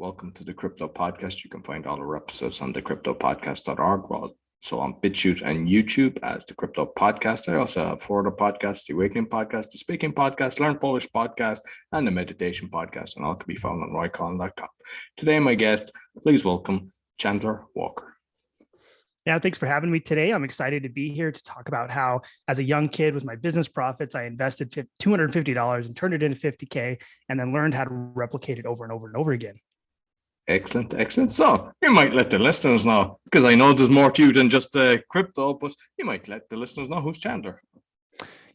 Welcome to the Crypto Podcast. You can find all our episodes on thecryptopodcast.org. Well, so on BitChute and YouTube as the Crypto Podcast. I also have four other podcasts: the Awakening Podcast, the Speaking Podcast, Learn Polish Podcast, and the Meditation Podcast. And all can be found on roycollin.com. Today, my guest, please welcome Chandler Walker. Yeah, thanks for having me today. I'm excited to be here to talk about how, as a young kid with my business profits, I invested $250 and turned it into $50K, and then learned how to replicate it over and over and over again. Excellent. So you might let the listeners know, because I know there's more to you than just crypto, but you might let the listeners know who's Chandler.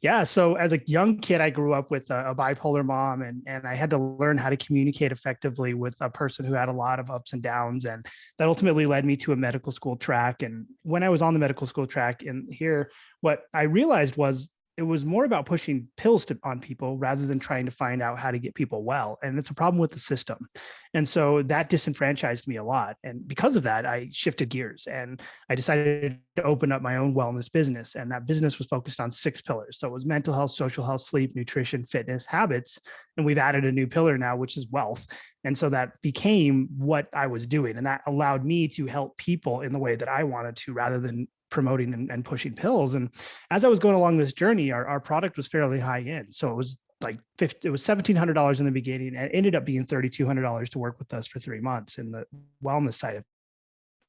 Yeah. So as a young kid, I grew up with a bipolar mom, and I had to learn how to communicate effectively with a person who had a lot of ups and downs. And that ultimately led me to a medical school track. And when I was on the medical school track and here, what I realized was it was more about pushing pills on people rather than trying to find out how to get people well. And it's a problem with the system. And so that disenfranchised me a lot. And because of that, I shifted gears and I decided to open up my own wellness business. And that business was focused on 6 pillars. So it was mental health, social health, sleep, nutrition, fitness, habits. And we've added a new pillar now, which is wealth. And so that became what I was doing. And that allowed me to help people in the way that I wanted to, rather than promoting and pushing pills. And as I was going along this journey, our product was fairly high end. So it was like it was $1,700 in the beginning, and it ended up being $3,200 to work with us for 3 months in the wellness side of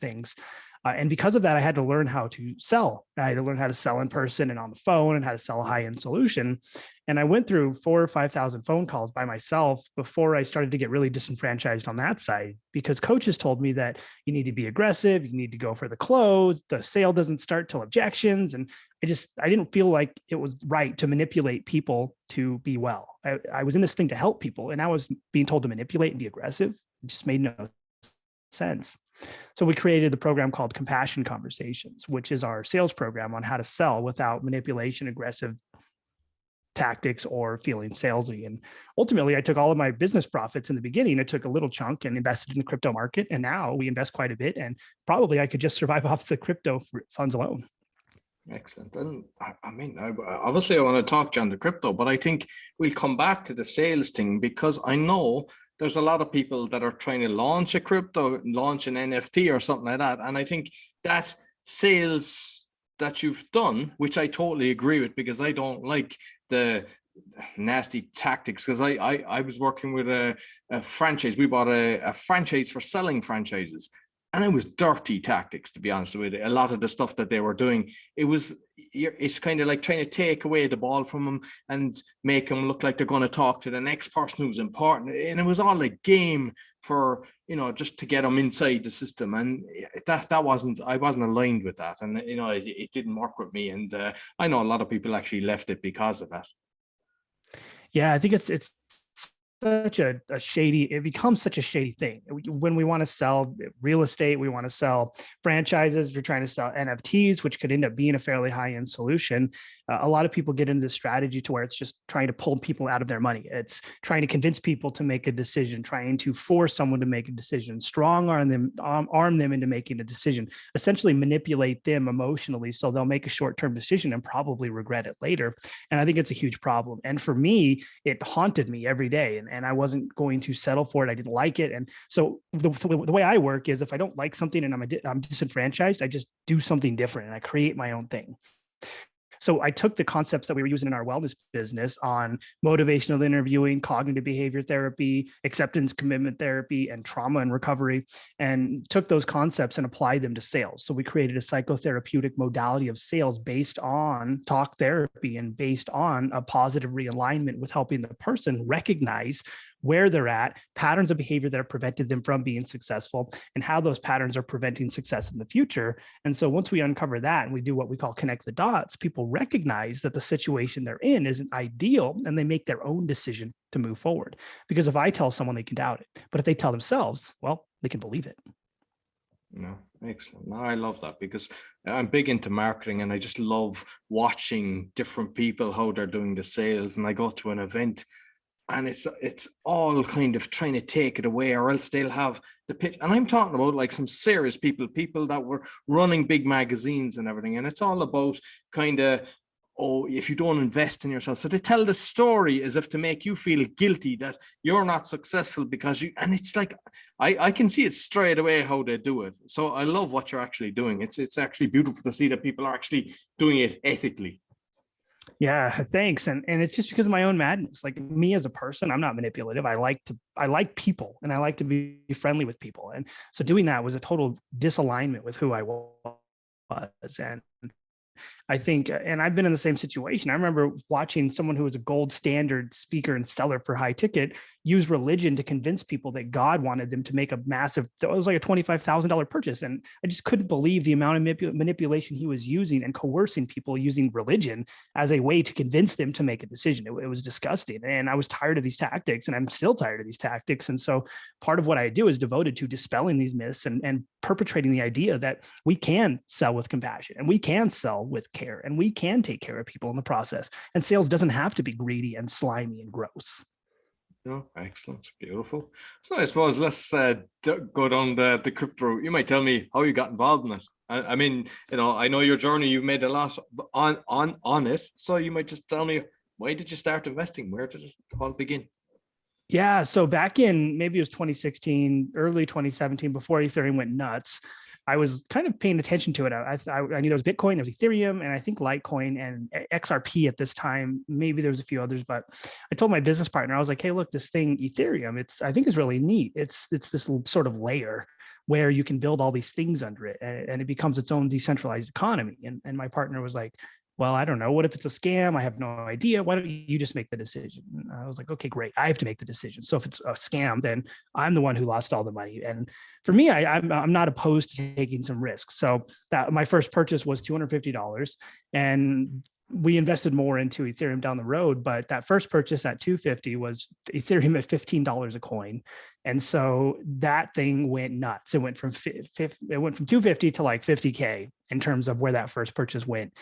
things. And because of that, I had to learn how to sell. I had to learn how to sell in person and on the phone, and how to sell a high-end solution. And I went through 4,000 or 5,000 phone calls by myself before I started to get really disenfranchised on that side, because coaches told me that you need to be aggressive, you need to go for the close, the sale doesn't start till objections. And I didn't feel like it was right to manipulate people to be well. I was in this thing to help people, and I was being told to manipulate and be aggressive. It just made no sense. So we created the program called Compassion Conversations, which is our sales program on how to sell without manipulation, aggressive tactics, or feeling salesy. And ultimately, I took all of my business profits in the beginning. I took a little chunk and invested in the crypto market. And now we invest quite a bit. And probably I could just survive off the crypto funds alone. Excellent. And I mean, obviously I want to talk to you on the crypto, but I think we'll come back to the sales thing, because I know there's a lot of people that are trying to launch a crypto, launch an NFT or something like that. And I think that sales that you've done, which I totally agree with, because I don't like the nasty tactics, because I was working with a franchise. We bought a franchise for selling franchises. And it was dirty tactics, to be honest with you. A lot of the stuff that they were doing, it's kind of like trying to take away the ball from them and make them look like they're going to talk to the next person who's important. And it was all a game for, just to get them inside the system. And I wasn't aligned with that. And, it didn't work with me. And I know a lot of people actually left it because of that. Yeah, I think it's such a shady, it becomes such a shady thing. When we want to sell real estate, we want to sell franchises, we're trying to sell NFTs, which could end up being a fairly high-end solution. A lot of people get into this strategy to where it's just trying to pull people out of their money. It's trying to convince people to make a decision, trying to force someone to make a decision, strong arm them into making a decision, essentially manipulate them emotionally so they'll make a short-term decision and probably regret it later. And I think it's a huge problem. And for me, it haunted me every day. And I wasn't going to settle for it. I didn't like it. And so the way I work is, if I don't like something and I'm disenfranchised, I just do something different and I create my own thing. So I took the concepts that we were using in our wellness business on motivational interviewing, cognitive behavior therapy, acceptance commitment therapy, and trauma and recovery, and took those concepts and applied them to sales. So we created a psychotherapeutic modality of sales based on talk therapy and based on a positive realignment, with helping the person recognize where they're at, patterns of behavior that have prevented them from being successful, and how those patterns are preventing success in the future. And so once we uncover that and we do what we call connect the dots, people recognize that the situation they're in isn't ideal, and they make their own decision to move forward. Because if I tell someone, they can doubt it. But if they tell themselves, well, they can believe it. No, excellent. No, I love that, because I'm big into marketing and I just love watching different people, how they're doing the sales. And I go to an event and it's all kind of trying to take it away, or else they'll have the pitch. And I'm talking about like some serious people that were running big magazines and everything. And it's all about kind of oh, if you don't invest in yourself. So they tell the story as if to make you feel guilty that you're not successful because you, and it's like, I can see it straight away how they do it. So I love what you're actually doing. It's actually beautiful to see that people are actually doing it ethically. Yeah, thanks. And it's just because of my own madness. Like me as a person, I'm not manipulative. I like people and I like to be friendly with people. And so doing that was a total disalignment with who I was. And I think, and I've been in the same situation. I remember watching someone who was a gold standard speaker and seller for high ticket use religion to convince people that God wanted them to make a massive, it was like a $25,000 purchase. And I just couldn't believe the amount of manipulation he was using and coercing people using religion as a way to convince them to make a decision. It was disgusting. And I was tired of these tactics, and I'm still tired of these tactics. And so part of what I do is devoted to dispelling these myths and perpetrating the idea that we can sell with compassion and we can sell with care and we can take care of people in the process. And sales doesn't have to be greedy and slimy and gross. Oh, excellent. Beautiful. So I suppose let's go down the crypto route. You might tell me how you got involved in it. I mean, I know your journey, you've made a lot on it. So you might just tell me, why did you start investing? Where did it all begin? Yeah. So back in maybe it was 2016, early 2017, before Ethereum went nuts, I was kind of paying attention to it. I knew there was Bitcoin, there was Ethereum, and I think Litecoin and XRP at this time. Maybe there was a few others, but I told my business partner, I was like, hey, look, this thing, Ethereum, I think is really neat. It's this sort of layer where you can build all these things under it, and it becomes its own decentralized economy. And my partner was like, well, I don't know. What if it's a scam? I have no idea. Why don't you just make the decision? And I was like, okay, great. I have to make the decision. So if it's a scam, then I'm the one who lost all the money. And for me, I'm not opposed to taking some risks. So that my first purchase was $250, and we invested more into Ethereum down the road. But that first purchase at $250 was Ethereum at $15 a coin. And so that thing went nuts. It went from 250 to like 50K in terms of where that first purchase went.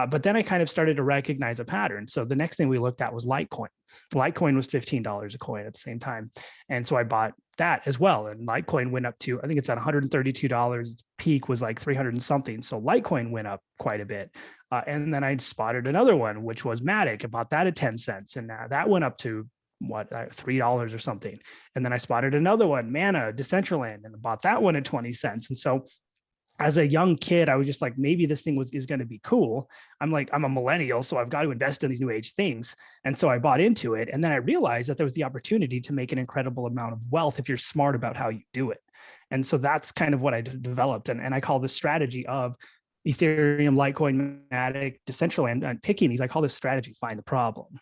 But then I kind of started to recognize a pattern. So the next thing we looked at was Litecoin. Litecoin was $15 a coin at the same time. And so I bought that as well. And Litecoin went up to, I think it's at $132. Its peak was like 300 and something. So Litecoin went up quite a bit. And then I spotted another one, which was Matic. I bought that at 10 cents. And that went up to $3 or something. And then I spotted another one, Mana, Decentraland, and bought that one at 20 cents. And so as a young kid, I was just like, maybe this thing is going to be cool. I'm a millennial, so I've got to invest in these new age things. And so I bought into it. And then I realized that there was the opportunity to make an incredible amount of wealth if you're smart about how you do it. And so that's kind of what I developed. And I call this strategy of Ethereum, Litecoin, Matic, Decentraland, and picking these. I call this strategy, find the problem.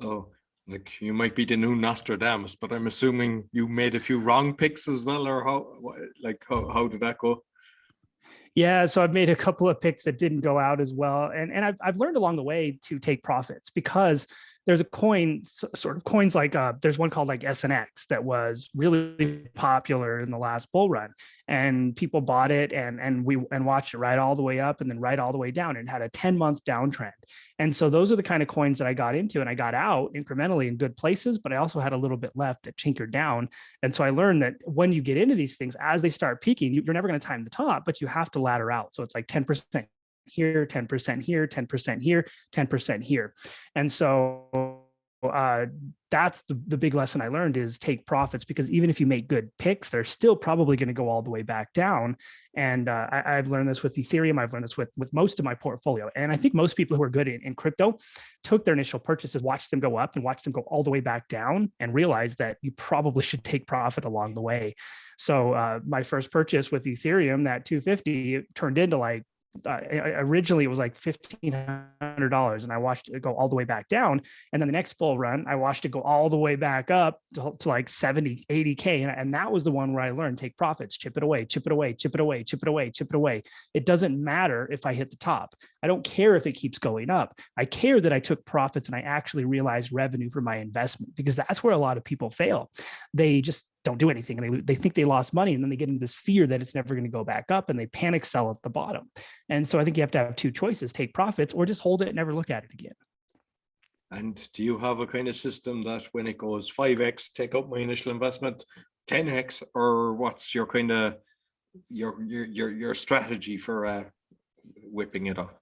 So like you might be the new Nostradamus, but I'm assuming you made a few wrong picks as well, or how did that go? Yeah, so I've made a couple of picks that didn't go out as well, and I've learned along the way to take profits, because there's a coin, sort of coins like there's one called like SNX that was really popular in the last bull run, and people bought it and watched it right all the way up and then right all the way down, and had a 10-month downtrend. And so those are the kind of coins that I got into, and I got out incrementally in good places, but I also had a little bit left that tinkered down. And so I learned that when you get into these things, as they start peaking, you're never going to time the top, but you have to ladder out. So it's like 10% here, 10% here, 10% here, 10% here. And so that's the big lesson I learned, is take profits, because even if you make good picks, they're still probably going to go all the way back down. And I've learned this with Ethereum. I've learned this with most of my portfolio. And I think most people who are good in crypto took their initial purchases, watched them go up and watched them go all the way back down, and realized that you probably should take profit along the way. So my first purchase with Ethereum, that 250, turned into like, originally it was like $1,500, and I watched it go all the way back down. And then the next bull run, I watched it go all the way back up to like 70, 80K. And that was the one where I learned, take profits, chip it away, chip it away, chip it away, chip it away, chip it away. It doesn't matter if I hit the top. I don't care if it keeps going up. I care that I took profits and I actually realized revenue for my investment, because that's where a lot of people fail. They just don't do anything, and they think they lost money, and then they get into this fear that it's never going to go back up, and they panic sell at the bottom. And so I think you have to have two choices: take profits or just hold it and never look at it again. And do you have a kind of system that when it goes 5x, take up my initial investment, 10x, or what's your kind of your strategy for whipping it up?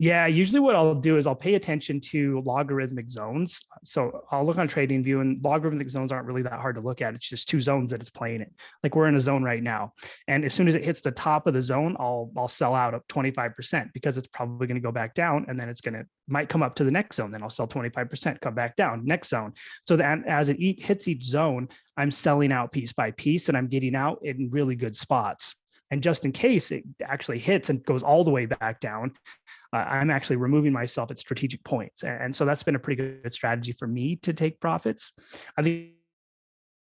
Yeah, usually what I'll do is I'll pay attention to logarithmic zones. So I'll look on TradingView, and logarithmic zones aren't really that hard to look at. It's just two zones that it's playing in. Like we're in a zone right now. And as soon as it hits the top of the zone, I'll sell out up 25% because it's probably going to go back down, and then it's going to might come up to the next zone. Then I'll sell 25%, come back down, next zone. So that as it hits each zone, I'm selling out piece by piece, and I'm getting out in really good spots. And just in case it actually hits and goes all the way back down, I'm actually removing myself at strategic points. And so that's been a pretty good strategy for me to take profits. I think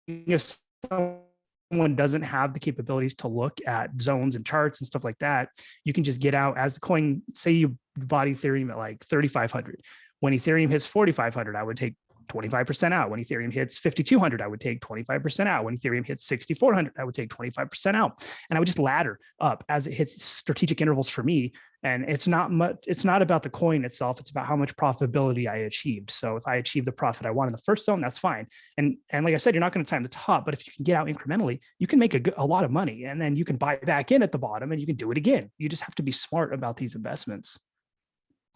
if someone doesn't have the capabilities to look at zones and charts and stuff like that, you can just get out as the coin, say you bought Ethereum at like 3,500. When Ethereum hits 4,500, I would take 25% out. When Ethereum hits 5,200, I would take 25% out. When Ethereum hits 6,400, I would take 25% out. And I would just ladder up as it hits strategic intervals for me. And it's not much, it's not about the coin itself. It's about how much profitability I achieved. So if I achieve the profit I want in the first zone, that's fine. And like I said, you're not going to time the top, but if you can get out incrementally, you can make a lot of money, and then you can buy back in at the bottom and you can do it again. You just have to be smart about these investments.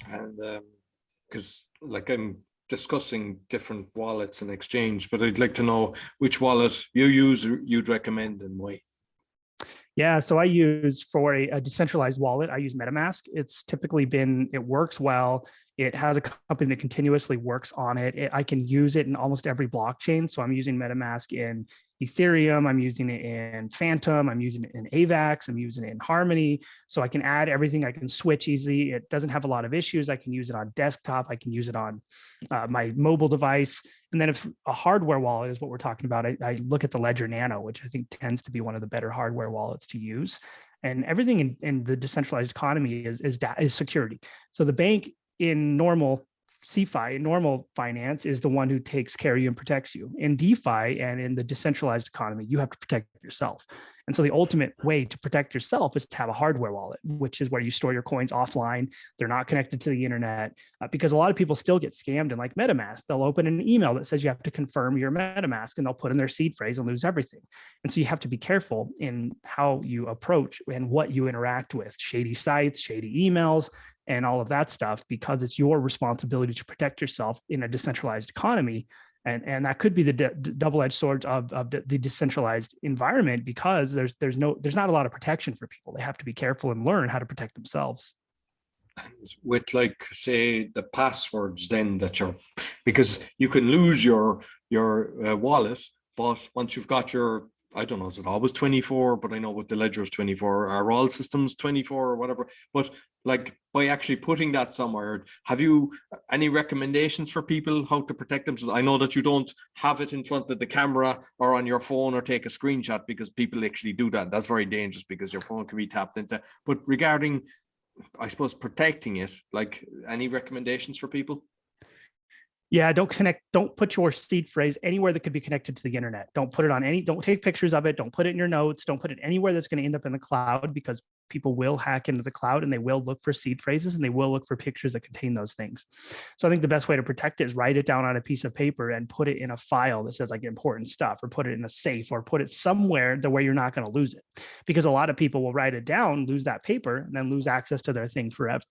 And because like I'm discussing different wallets and exchange, but I'd like to know which wallet you use, you'd recommend, and why. Yeah, so I use for a decentralized wallet, I use MetaMask. It's typically been, it works well. It has a company that continuously works on it. I can use it in almost every blockchain. So I'm using MetaMask in Ethereum, I'm using it in Phantom, I'm using it in AVAX, I'm using it in Harmony. So I can add everything, I can switch easily. It doesn't have a lot of issues. I can use it on desktop, I can use it on my mobile device. And then if a hardware wallet is what we're talking about, I look at the Ledger Nano, which I think tends to be one of the better hardware wallets to use. And everything in the decentralized economy is security. So the bank in normal CeFi, normal finance, is the one who takes care of you and protects you. In DeFi and in the decentralized economy, you have to protect yourself. And so the ultimate way to protect yourself is to have a hardware wallet, which is where you store your coins offline. They're not connected to the internet, because a lot of people still get scammed. And like MetaMask, they'll open an email that says you have to confirm your MetaMask, and they'll put in their seed phrase and lose everything. And so you have to be careful in how you approach and what you interact with shady sites, shady emails, and all of that stuff, because it's your responsibility to protect yourself in a decentralized economy. And that could be the double-edged sword of the decentralized environment, because there's not a lot of protection for people. They have to be careful and learn how to protect themselves. And with, like, say, the passwords then that because you can lose your wallet, but once you've got your, I don't know, is it always 24? But I know with the ledgers 24, are all systems 24 or whatever. But like, by actually putting that somewhere, have you any recommendations for people how to protect themselves? I know that you don't have it in front of the camera or on your phone or take a screenshot, because people actually do that. That's very dangerous because your phone can be tapped into. But regarding, I suppose, protecting it, like, any recommendations for people? Yeah, don't put your seed phrase anywhere that could be connected to the internet. Don't put it on don't take pictures of it. Don't put it in your notes. Don't put it anywhere that's going to end up in the cloud, because people will hack into the cloud and they will look for seed phrases and they will look for pictures that contain those things. So I think the best way to protect it is write it down on a piece of paper and put it in a file that says like important stuff, or put it in a safe, or put it somewhere where you're not going to lose it. Because a lot of people will write it down, lose that paper, and then lose access to their thing forever.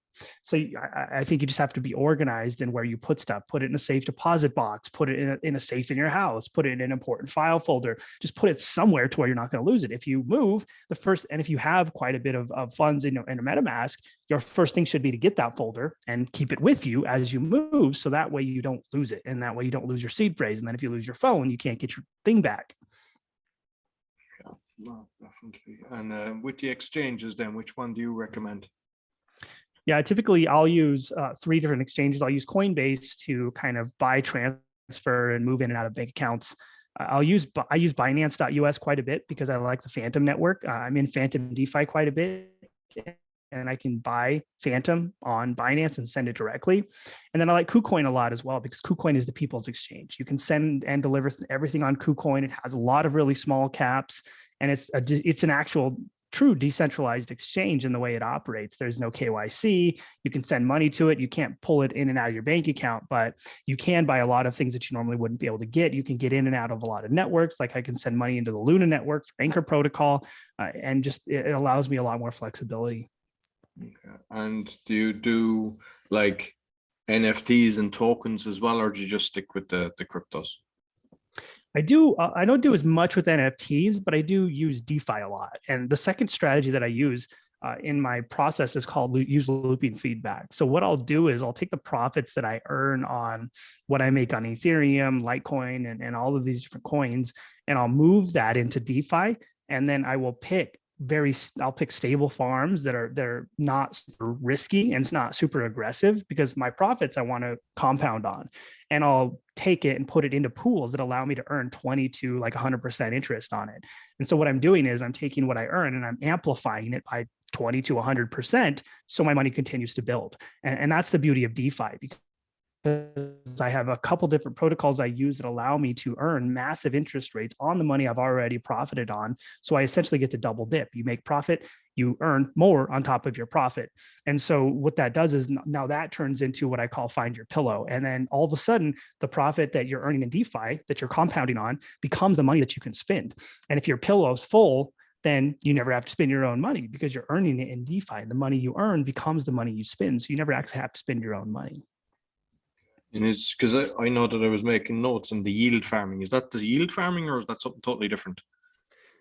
So I think you just have to be organized in where you put stuff. Put it in a safe deposit box, put it in a safe in your house, put it in an important file folder. Just put it somewhere to where you're not going to lose it. If you move and if you have quite a bit of funds in a MetaMask, your first thing should be to get that folder and keep it with you as you move. So that way you don't lose it. And that way you don't lose your seed phrase. And then if you lose your phone, you can't get your thing back. Yeah, no, definitely. And with the exchanges then, which one do you recommend? Yeah, typically I'll use 3 different exchanges. I'll use Coinbase to kind of buy, transfer, and move in and out of bank accounts. I use Binance.us quite a bit because I like the Phantom network. I'm in Phantom DeFi quite a bit, and I can buy Phantom on Binance and send it directly. And then I like KuCoin a lot as well, because KuCoin is the people's exchange. You can send and deliver everything on KuCoin. It has a lot of really small caps, and it's an actual true decentralized exchange in the way it operates. There's no KYC. You can send money to it. You can't pull it in and out of your bank account, but you can buy a lot of things that you normally wouldn't be able to get. You can get in and out of a lot of networks. Like I can send money into the Luna network for Anchor Protocol, and just it allows me a lot more flexibility. Okay. And do you do like NFTs and tokens as well, or do you just stick with the cryptos? I do. I don't do as much with NFTs, but I do use DeFi a lot. And the second strategy that I use in my process is called use looping feedback. So what I'll do is I'll take the profits that I earn on what I make on Ethereum, Litecoin, and all of these different coins, and I'll move that into DeFi. And then I will I'll pick stable farms that they're not super risky and it's not super aggressive, because my profits I want to compound on, and I'll take it and put it into pools that allow me to earn 20 to like 100% interest on it. And so what I'm doing is I'm taking what I earn and I'm amplifying it by 20 to 100%, so my money continues to build. And that's the beauty of DeFi, because I have a couple different protocols I use that allow me to earn massive interest rates on the money I've already profited on. So I essentially get to double dip. You make profit, you earn more on top of your profit. And so what that does is now that turns into what I call find your pillow. And then all of a sudden, the profit that you're earning in DeFi that you're compounding on becomes the money that you can spend. And if your pillow's full, then you never have to spend your own money because you're earning it in DeFi. The money you earn becomes the money you spend. So you never actually have to spend your own money. And it's because I know that I was making notes on the yield farming. Is that the yield farming, or is that something totally different?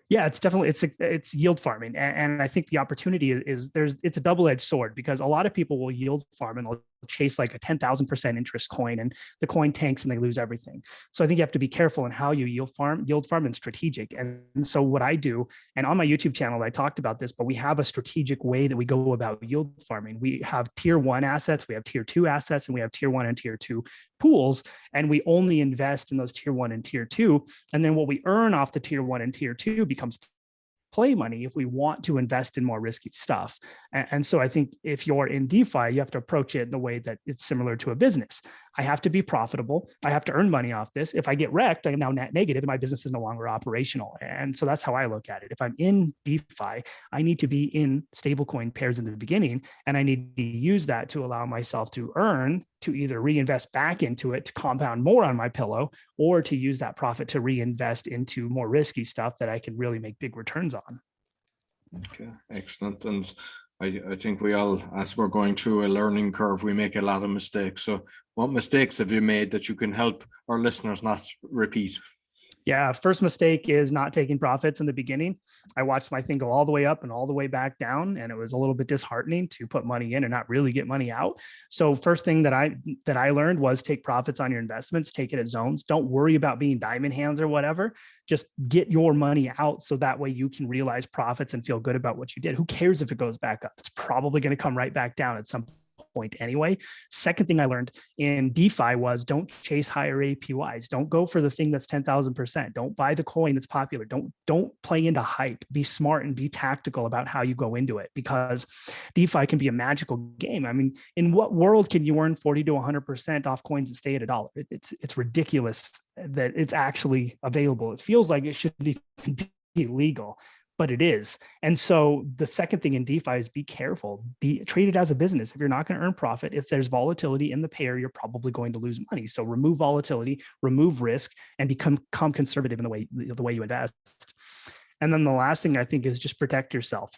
Yeah, it's definitely it's yield farming, and I think the opportunity is it's a double-edged sword, because a lot of people will yield farm and they'll chase like a 10,000% interest coin, and the coin tanks and they lose everything. So I think you have to be careful in how you yield farm and strategic. And so what I do, and on my YouTube channel I talked about this, but we have a strategic way that we go about yield farming. We have tier 1 assets, we have tier 2 assets, and we have tier 1 and tier 2 pools, and we only invest in those tier 1 and tier 2. And then what we earn off the tier 1 and tier 2 becomes play money if we want to invest in more risky stuff. And so I think if you're in DeFi, you have to approach it in the way that it's similar to a business. I have to be profitable. I have to earn money off this. If I get wrecked, I'm now net negative and my business is no longer operational. And so that's how I look at it. If I'm in DeFi, I need to be in stablecoin pairs in the beginning, and I need to use that to allow myself to earn, to either reinvest back into it to compound more on my pillow, or to use that profit to reinvest into more risky stuff that I can really make big returns on. Okay, excellent. And I think we all, as we're going through a learning curve, we make a lot of mistakes. So what mistakes have you made that you can help our listeners not repeat? Yeah, first mistake is not taking profits in the beginning. I watched my thing go all the way up and all the way back down, and it was a little bit disheartening to put money in and not really get money out. So first thing that I learned was take profits on your investments, take it at zones. Don't worry about being diamond hands or whatever. Just get your money out so that way you can realize profits and feel good about what you did. Who cares if it goes back up? It's probably going to come right back down at some point anyway. Second thing I learned in DeFi was don't chase higher APYs. Don't go for the thing that's 10,000%. Don't buy the coin that's popular. Don't play into hype. Be smart and be tactical about how you go into it, because DeFi can be a magical game. I mean, in what world can you earn 40 to 100% off coins that stay at $1? It's ridiculous that it's actually available. It feels like it should even be legal, but it is. And so the second thing in DeFi is be careful, treat it as a business. If you're not going to earn profit, if there's volatility in the pair, you're probably going to lose money. So remove volatility, remove risk, and become conservative in the way you invest. And then the last thing I think is just protect yourself.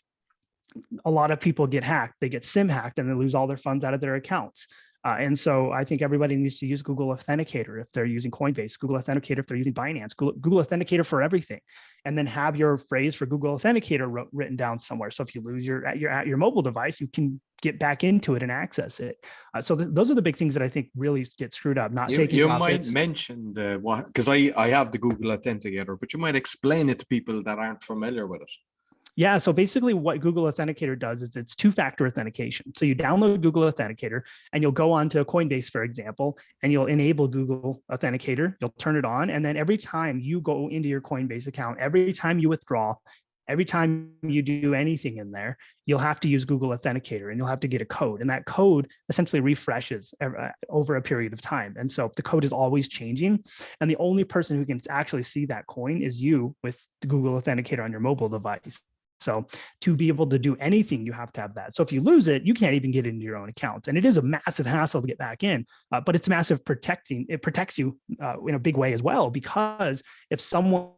A lot of people get hacked, they get SIM hacked, and they lose all their funds out of their accounts. And so I think everybody needs to use Google Authenticator if they're using Coinbase, Google Authenticator if they're using Binance, Google Authenticator for everything, and then have your phrase for Google Authenticator written down somewhere. So if you lose at your mobile device, you can get back into it and access it. So those are the big things that I think really get screwed up. Not taking profits. Might mention what, because I have the Google Authenticator, but you might explain it to people that aren't familiar with it. Yeah, so basically what Google Authenticator does is it's two-factor authentication. So you download Google Authenticator and you'll go on to Coinbase, for example, and you'll enable Google Authenticator, you'll turn it on, and then every time you go into your Coinbase account, every time you withdraw, every time you do anything in there, you'll have to use Google Authenticator and you'll have to get a code. And that code essentially refreshes over a period of time. And so the code is always changing. And the only person who can actually see that coin is you with the Google Authenticator on your mobile device. So to be able to do anything, you have to have that. So if you lose it, you can't even get into your own account. And it is a massive hassle to get back in, but it's massive it protects you in a big way as well, because if someone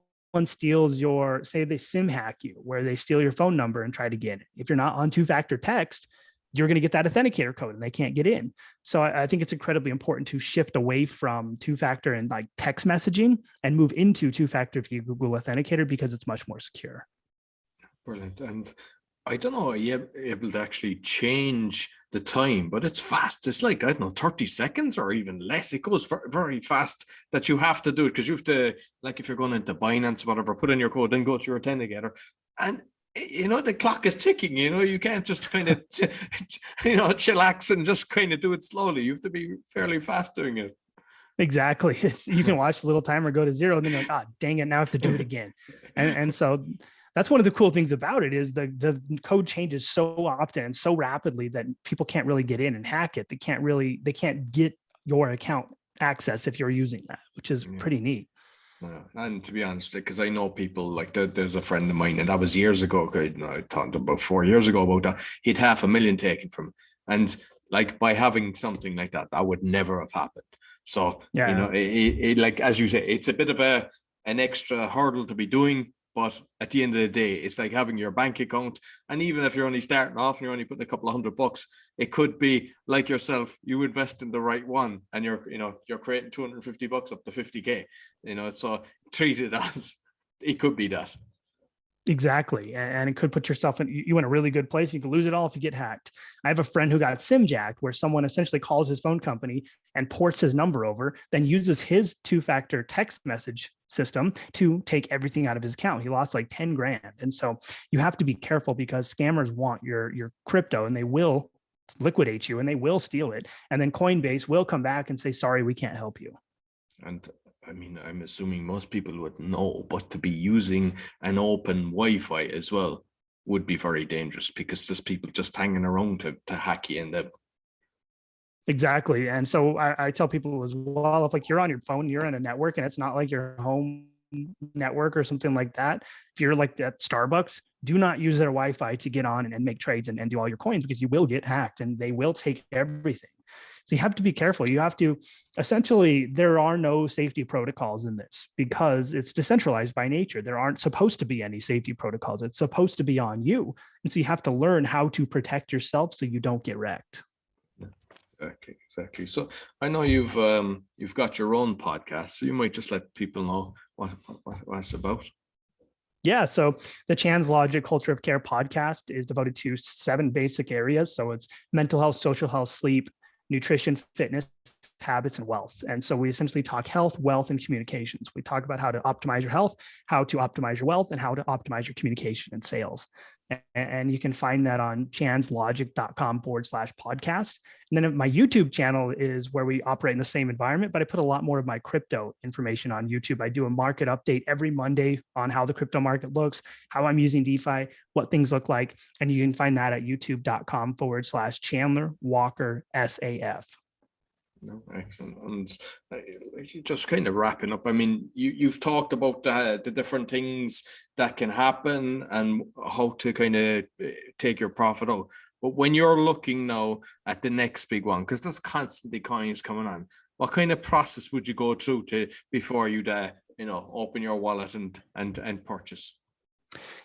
steals say they SIM hack you, where they steal your phone number and try to get it, if you're not on two-factor text, you're going to get that authenticator code and they can't get in. So I think it's incredibly important to shift away from two-factor and like text messaging and move into two-factor via Google Authenticator because it's much more secure. Brilliant. And I don't know, are you able to actually change the time, but it's fast. It's like, I don't know, 30 seconds or even less. It goes very fast that you have to do it because you have to, like if you're going into Binance, whatever, put in your code, then go to your authenticator. And, you know, the clock is ticking, you know, you can't just kind of, you know, chillax and just kind of do it slowly. You have to be fairly fast doing it. Exactly. You can watch the little timer go to 0 and then you're like, ah, dang it, now I have to do it again. And so that's one of the cool things about it is the code changes so often and so rapidly that people can't really get in and hack it. They can't get your account access if you're using that, which is pretty neat. Yeah. And to be honest, because I know people like there's a friend of mine, and that was years ago. I talked about 4 years ago about that. He'd 500,000 taken from him. And like by having something like that, that would never have happened. So, you know, it like, as you say, it's a bit of an extra hurdle to be doing. But at the end of the day, it's like having your bank account. And even if you're only starting off and you're only putting a couple of $100, it could be like yourself, you invest in the right one and you're creating $250 up to 50K, you know, so treat it as it could be that. Exactly. And it could put yourself in a really good place. You can lose it all if you get hacked. I have a friend who got SIM jacked, where someone essentially calls his phone company and ports his number over, then uses his two-factor text message system to take everything out of his account. He lost like 10 grand. And so you have to be careful because scammers want your crypto and they will liquidate you and they will steal it. And then Coinbase will come back and say, sorry, we can't help you. And I mean, I'm assuming most people would know, but to be using an open Wi-Fi as well would be very dangerous because there's people just hanging around to hack you in them. Exactly. And so I tell people as well, if like you're on your phone, you're in a network and it's not like your home network or something like that. If you're like at Starbucks, do not use their Wi-Fi to get on and make trades and do all your coins because you will get hacked and they will take everything. So you have to be careful. You have to essentially, there are no safety protocols in this because it's decentralized by nature. There aren't supposed to be any safety protocols. It's supposed to be on you. And so you have to learn how to protect yourself so you don't get wrecked. Exactly. So I know you've got your own podcast, so you might just let people know what it's about. Yeah, so the Chancelogic Culture of Care podcast is devoted to 7 basic areas. So it's mental health, social health, sleep, nutrition, fitness, habits, and wealth. And so we essentially talk health, wealth, and communications. We talk about how to optimize your health, how to optimize your wealth, and how to optimize your communication and sales. And you can find that on chancelogic.com/podcast. And then my YouTube channel is where we operate in the same environment, but I put a lot more of my crypto information on YouTube. I do a market update every Monday on how the crypto market looks, how I'm using DeFi, what things look like. And you can find that at youtube.com/Chandler Walker SAF. No, excellent. And just kind of wrapping up, I mean, you've talked about the different things that can happen and how to kind of take your profit out. But when you're looking now at the next big one, because there's constantly coins coming on, what kind of process would you go through before you'd open your wallet and purchase?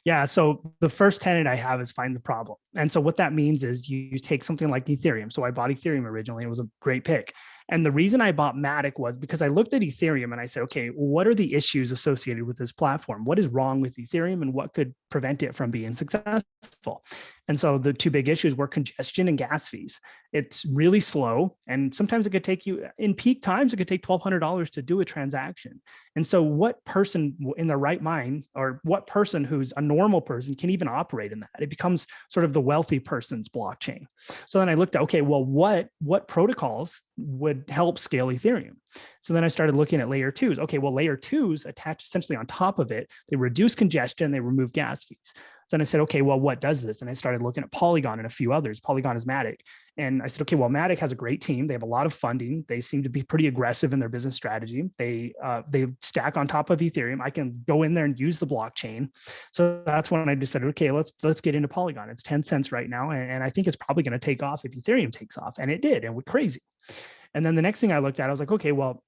Yeah. So the first tenet I have is find the problem. And so what that means is you take something like Ethereum. So I bought Ethereum originally. It was a great pick. And the reason I bought Matic was because I looked at Ethereum and I said, okay, what are the issues associated with this platform? What is wrong with Ethereum and what could prevent it from being successful? And so the 2 big issues were congestion and gas fees. It's really slow. And sometimes it could take you, in peak times, it could take $1,200 to do a transaction. And so what person in their right mind, or what person who's a normal person can even operate in that? It becomes sort of the wealthy person's blockchain. So then I looked at, okay, well, what protocols would help scale Ethereum? So then I started looking at layer 2s. Okay, well, layer 2s attach essentially on top of it. They reduce congestion, they remove gas fees. So then I said, okay, well, what does this? And I started looking at Polygon and a few others. Polygon is Matic. And I said, okay, well, Matic has a great team. They have a lot of funding. They seem to be pretty aggressive in their business strategy. They stack on top of Ethereum. I can go in there and use the blockchain. So that's when I decided, okay, let's get into Polygon. It's 10 cents right now. And I think it's probably going to take off if Ethereum takes off. And it did. And we're crazy. And then the next thing I looked at, I was like, okay, well,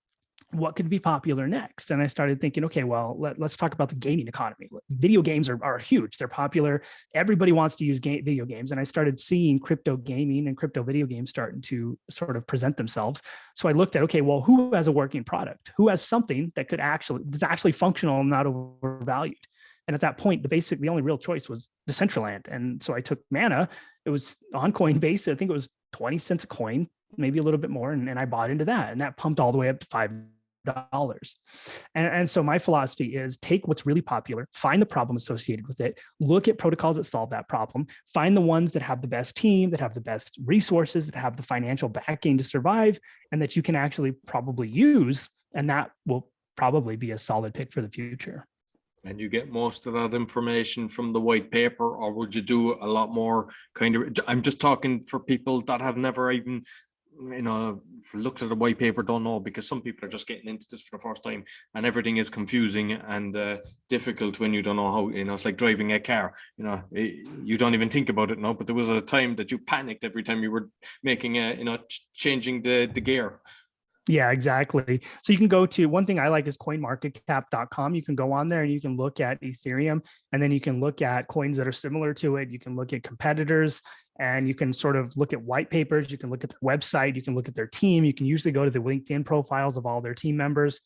what could be popular next? And I started thinking, okay, well, let's talk about the gaming economy. Video games are huge. They're popular. Everybody wants to use video games. And I started seeing crypto gaming and crypto video games starting to sort of present themselves. So I looked at, okay, well, who has a working product? Who has something that's actually functional and not overvalued? And at that point, the only real choice was Decentraland. And so I took Mana. It was on Coinbase. I think it was 20 cents a coin, maybe a little bit more. And I bought into that. And that pumped all the way up to $5. And so my philosophy is take what's really popular, find the problem associated with it, look at protocols that solve that problem, find the ones that have the best team, that have the best resources, that have the financial backing to survive, and that you can actually probably use. And that will probably be a solid pick for the future. And you get most of that information from the white paper, or would you do a lot more kind of, I'm just talking for people that have never even, looked at a white paper, don't know, because some people are just getting into this for the first time and everything is confusing and difficult when you don't know how, it's like driving a car, you don't even think about it now, but there was a time that you panicked every time you were making changing the gear. Yeah, exactly. So you can go to, one thing I like is coinmarketcap.com. You can go on there and you can look at Ethereum, and then you can look at coins that are similar to it. You can look at competitors, and you can sort of look at white papers. You can look at their website. You can look at their team. You can usually go to the LinkedIn profiles of all their team members.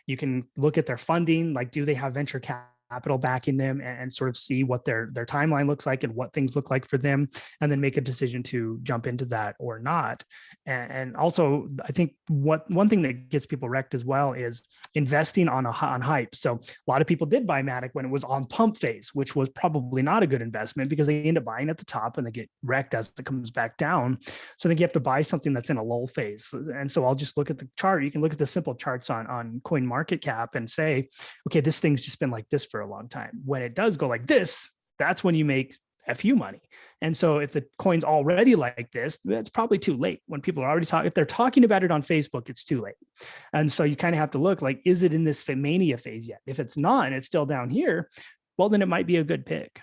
You can look at their funding, like do they have venture capital backing them, and sort of see what their timeline looks like and what things look like for them, and then make a decision to jump into that or not. And also, I think one thing that gets people wrecked as well is investing on hype. So a lot of people did buy Matic when it was on pump phase, which was probably not a good investment because they end up buying at the top and they get wrecked as it comes back down. So I think you have to buy something that's in a lull phase. And so I'll just look at the chart. You can look at the simple charts on CoinMarketCap and say, okay, this thing's just been like this for a long time. When it does go like this, that's when you make FU money. And so if the coin's already like this, it's probably too late. When people are already talking, if they're talking about it on Facebook, it's too late. And so you kind of have to look like, is it in this mania phase yet? If it's not, and it's still down here, well, then it might be a good pick.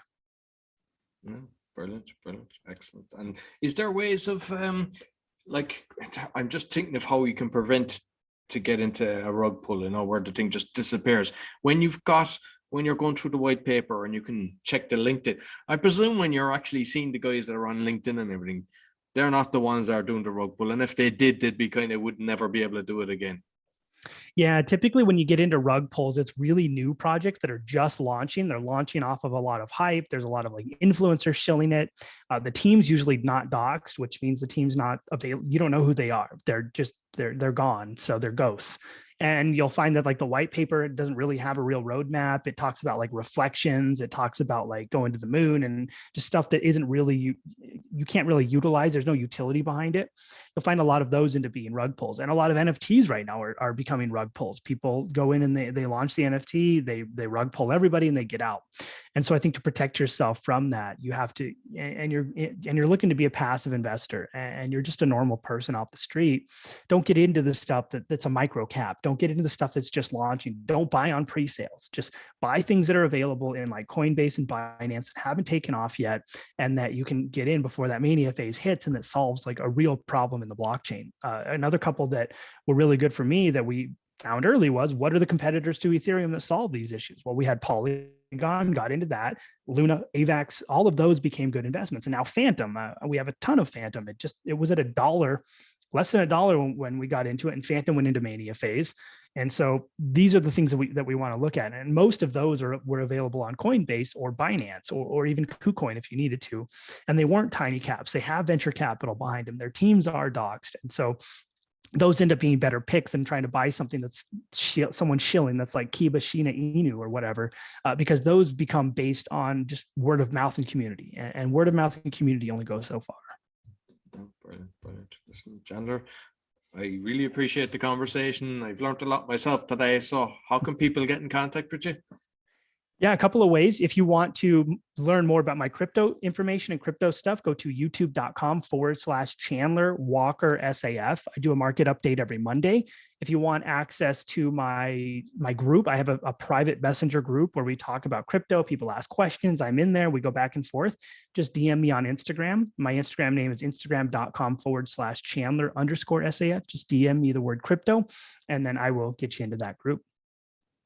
Yeah, brilliant, excellent. And is there ways of, I'm just thinking of how you can prevent to get into a rug pull, where the thing just disappears. When you're going through the white paper and you can check the LinkedIn, I presume when you're actually seeing the guys that are on LinkedIn and everything, they're not the ones that are doing the rug pull. And if they did, they'd be would never be able to do it again. Yeah, typically when you get into rug pulls, it's really new projects that are just launching. They're launching off of a lot of hype. There's a lot of influencers shilling it. The team's usually not doxed, which means the team's not available. You don't know who they are. They're gone. So they're ghosts. And you'll find that the white paper, it doesn't really have a real roadmap. It talks about reflections. It talks about going to the moon and just stuff that isn't really, you can't really utilize. There's no utility behind it. You'll find a lot of those end up being rug pulls, and a lot of NFTs right now are becoming rug pulls. People go in and they launch the NFT, they rug pull everybody and they get out. And so I think to protect yourself from that, you have to, and you're looking to be a passive investor and you're just a normal person off the street. Don't get into the stuff that's a micro cap. Don't get into the stuff that's just launching. Don't buy on pre-sales. Just buy things that are available in Coinbase and Binance that haven't taken off yet, and that you can get in before that mania phase hits and that solves a real problem in the blockchain. Another couple that were really good for me that we found early was, what are the competitors to Ethereum that solve these issues? Well, we had Polygon, got into that. Luna, AVAX, all of those became good investments. And now Phantom, we have a ton of Phantom. It was at $1, less than $1 when we got into it, and Phantom went into mania phase. And so these are the things that we want to look at. And most of those were available on Coinbase or Binance or even KuCoin if you needed to. And they weren't tiny caps. They have venture capital behind them. Their teams are doxed. And so those end up being better picks than trying to buy something that's someone shilling, that's like Kiba, Shina, Inu, or whatever, because those become based on just word of mouth and community. And word of mouth and community only goes so far. Brilliant. Listen, Chandler, I really appreciate the conversation. I've learned a lot myself today. So how can people get in contact with you? Yeah, a couple of ways. If you want to learn more about my crypto information and crypto stuff, go to youtube.com/Chandler Walker SAF. I do a market update every Monday. If you want access to my group, I have a private messenger group where we talk about crypto. People ask questions. I'm in there. We go back and forth. Just DM me on Instagram. My Instagram name is instagram.com/Chandler_SAF. Just DM me the word crypto, and then I will get you into that group.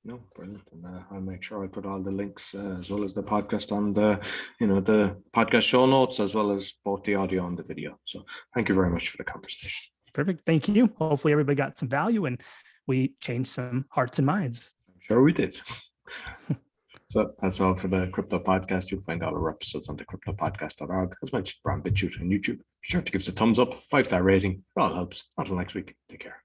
No, brilliant. And I'll make sure I put all the links as well as the podcast on the podcast show notes, as well as both the audio and the video. So thank you very much for the conversation. Perfect. Thank you. Hopefully everybody got some value and we changed some hearts and minds. I'm sure we did. So that's all for the Crypto Podcast. You'll find all our episodes on thecryptopodcast.org. As mentioned, we're on BitChute and YouTube. Be sure to give us a thumbs up, 5-star rating. It all helps. Until next week, take care.